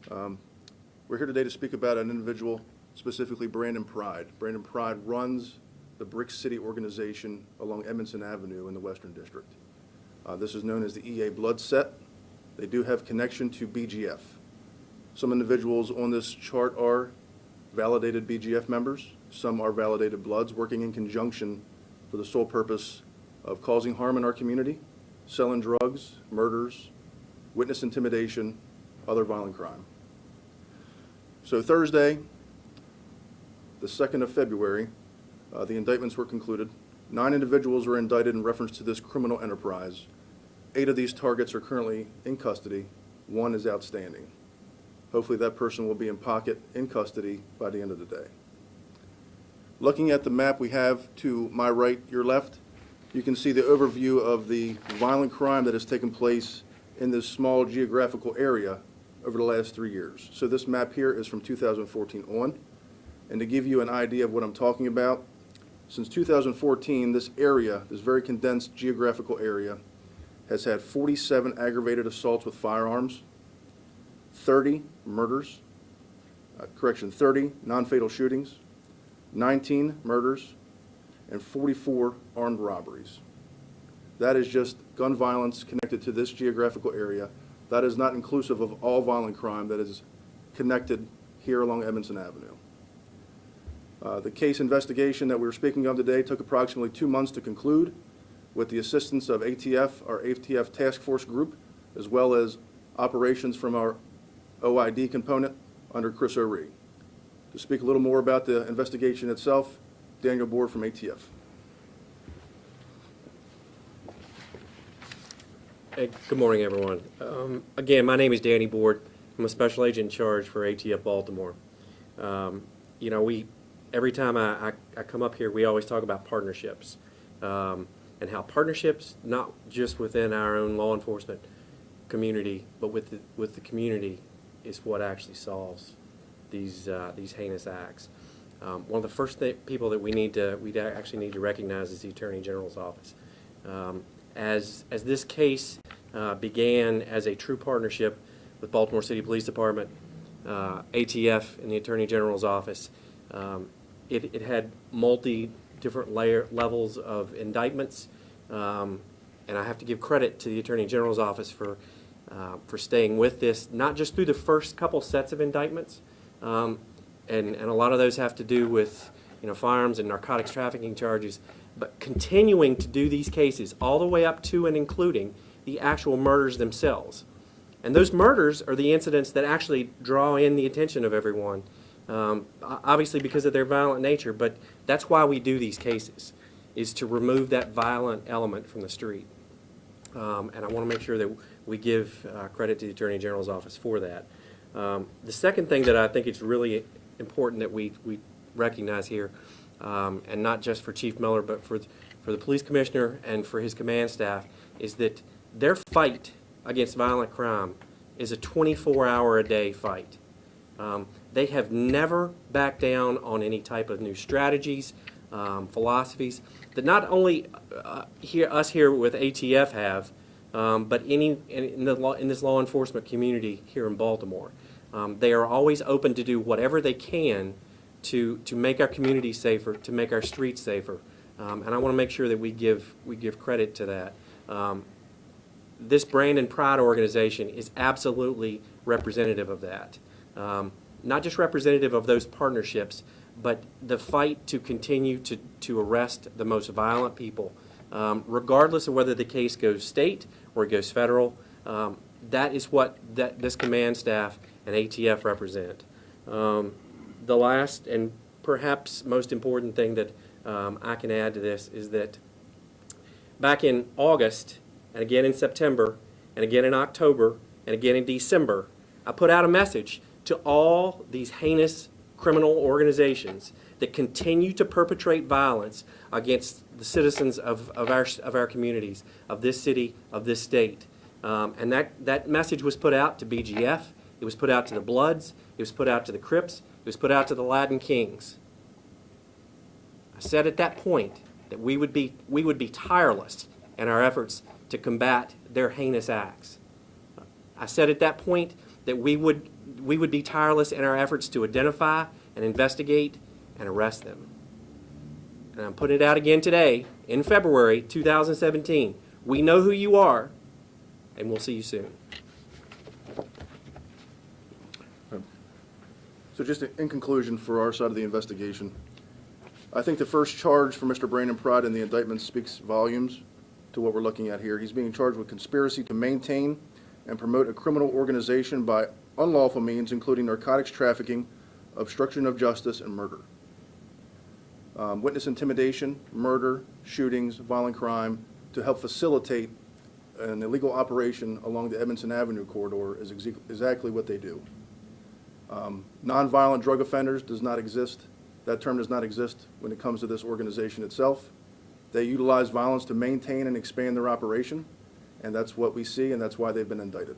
We're here today to speak about an individual, specifically Brandon Pride. Brandon Pride runs the Brick City organization along Edmondson Avenue in the Western District. This is known as the EA Blood Set. They do have connection to BGF. Some individuals on this chart are validated BGF members. Some are validated Bloods working in conjunction for the sole purpose of causing harm in our community, selling drugs, murders, witness intimidation, other violent crime. So Thursday, the 2nd of February, the indictments were concluded. 9 individuals were indicted in reference to this criminal enterprise. 8 of these targets are currently in custody. 1 is outstanding. Hopefully that person will be in pocket in custody by the end of the day. Looking at the map we have to my right, your left, you can see the overview of the violent crime that has taken place in this small geographical area over the last 3 years. So this map here is from 2014 on. And to give you an idea of what I'm talking about, since 2014, this area, this very condensed geographical area, has had 47 aggravated assaults with firearms, 30 murders, 30 non-fatal shootings, 19 murders, and 44 armed robberies. That is just gun violence connected to this geographical area. That is not inclusive of all violent crime that is connected here along Edmondson Avenue. The case investigation that we were speaking of today took approximately 2 months to conclude with the assistance of ATF, our ATF task force group, as well as operations from our OID component under Chris O'Ree. To speak a little more about the investigation itself, Daniel Board from ATF. Hey, good morning, everyone. Again, my name is Danny Board. I'm a special agent in charge for ATF Baltimore. You know, every time I come up here, we always talk about partnerships and how partnerships, not just within our own law enforcement community, but with the community, is what actually solves these heinous acts. One of the first people that we actually need to recognize is the Attorney General's office. As this case began as a true partnership with Baltimore City Police Department, ATF, and the Attorney General's office, it had different levels of indictments, and I have to give credit to the Attorney General's office for staying with this, not just through the first couple sets of indictments, and a lot of those have to do with firearms and narcotics trafficking charges, but continuing to do these cases all the way up to and including the actual murders themselves. And those murders are the incidents that actually draw in the attention of everyone, obviously because of their violent nature, but that's why we do these cases, is to remove that violent element from the street. And I want to make sure that we give credit to the Attorney General's office for that. The second thing that I think it's really important that we recognize here, and not just for Chief Miller, but for the police commissioner and for his command staff, is that their fight against violent crime is a 24-hour-a-day fight. They have never backed down on any type of new strategies, philosophies that not only us here with ATF have, but in this law enforcement community here in Baltimore. They are always open to do whatever they can to make our community safer, to make our streets safer, and I want to make sure that we give credit to that. This Brandon Pride organization is absolutely representative of that. Not just representative of those partnerships, but the fight to continue to arrest the most violent people, regardless of whether the case goes state or it goes federal. That is what this command staff and ATF represent. The last and perhaps most important thing that I can add to this is that back in August, and again in September, and again in October, and again in December, I put out a message to all these heinous criminal organizations that continue to perpetrate violence against the citizens of our communities, of this city, of this state. And that message was put out to BGF, it was put out to the Bloods, it was put out to the Crips, it was put out to the Latin Kings. I said at that point that we would be tireless in our efforts to combat their heinous acts. I said at that point that we would be tireless in our efforts to identify and investigate and arrest them. And I'm putting it out again today, in February 2017. We know who you are, and we'll see you soon. So just in conclusion, for our side of the investigation, I think the first charge for Mr. Brandon Pride in the indictment speaks volumes to what we're looking at here. He's being charged with conspiracy to maintain and promote a criminal organization by unlawful means, including narcotics trafficking, obstruction of justice, and murder. Witness intimidation, murder, shootings, violent crime, to help facilitate an illegal operation along the Edmondson Avenue corridor is exactly what they do. Nonviolent drug offenders does not exist. That term does not exist when it comes to this organization itself. They utilize violence to maintain and expand their operation, and that's what we see, and that's why they've been indicted.